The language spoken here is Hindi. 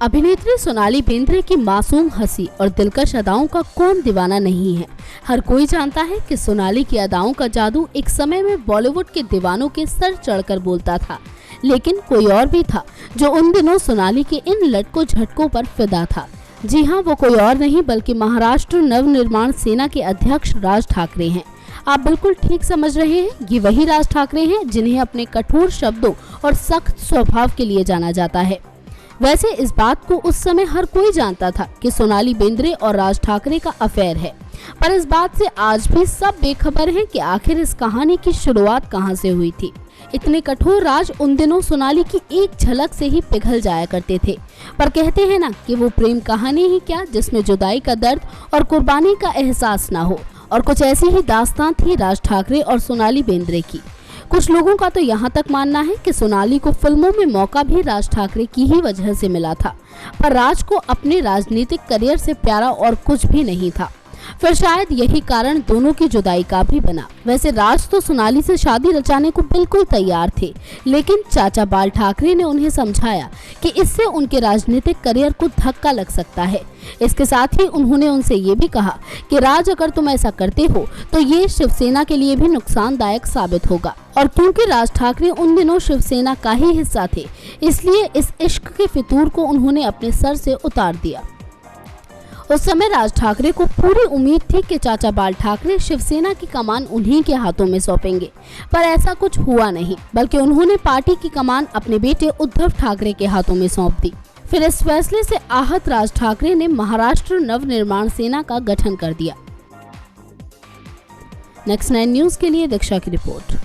अभिनेत्री सोनाली बेंद्रे की मासूम हंसी और दिलकश अदाओं का कौन दीवाना नहीं है। हर कोई जानता है कि सोनाली की अदाओं का जादू एक समय में बॉलीवुड के दीवानों के सर चढ़कर बोलता था, लेकिन कोई और भी था जो उन दिनों सोनाली के इन लटकों झटकों पर फिदा था। जी हाँ, वो कोई और नहीं बल्कि महाराष्ट्र नवनिर्माण सेना के अध्यक्ष राज ठाकरे हैं। आप बिल्कुल ठीक समझ रहे हैं, ये वही राज ठाकरे हैं जिन्हें अपने कठोर शब्दों और सख्त स्वभाव के लिए जाना जाता है। वैसे इस बात को उस समय हर कोई जानता था कि सोनाली बेंद्रे और राज ठाकरे का अफेयर है, पर इस बात से आज भी सब बेखबर हैं कि आखिर इस कहानी की शुरुआत कहां से हुई थी। इतने कठोर राज उन दिनों सोनाली की एक झलक से ही पिघल जाया करते थे, पर कहते हैं ना कि वो प्रेम कहानी ही क्या जिसमें जुदाई का दर्द और कुर्बानी का एहसास ना हो। और कुछ ऐसी ही दास्तान थी राज ठाकरे और सोनाली बेंद्रे की। कुछ लोगों का तो यहाँ तक मानना है कि सोनाली को फिल्मों में मौका भी राज ठाकरे की ही वजह से मिला था, पर राज को अपने राजनीतिक करियर से प्यारा और कुछ भी नहीं था। फिर शायद यही कारण दोनों की जुदाई का भी बना। वैसे राज तो सोनाली से शादी रचाने को बिल्कुल तैयार थे, लेकिन चाचा बाल ठाकरे ने उन्हें समझाया कि इससे उनके राजनीतिक करियर को धक्का लग सकता है। इसके साथ ही उन्होंने उनसे ये भी कहा कि राज, अगर तुम ऐसा करते हो तो ये शिवसेना के लिए भी नुकसानदायक साबित होगा। और क्योंकि राज ठाकरे उन दिनों शिवसेना का ही हिस्सा थे, इसलिए इस इश्क के फितूर को उन्होंने अपने सर से उतार दिया। उस समय राज ठाकरे को पूरी उम्मीद थी कि चाचा बाल ठाकरे शिवसेना की कमान उन्हीं के हाथों में सौंपेंगे, पर ऐसा कुछ हुआ नहीं, बल्कि उन्होंने पार्टी की कमान अपने बेटे उद्धव ठाकरे के हाथों में सौंप दी। फिर इस फैसले से आहत राज ठाकरे ने महाराष्ट्र नवनिर्माण सेना का गठन कर दिया। नेक्स्ट 9 न्यूज के लिए दीक्षा की रिपोर्ट।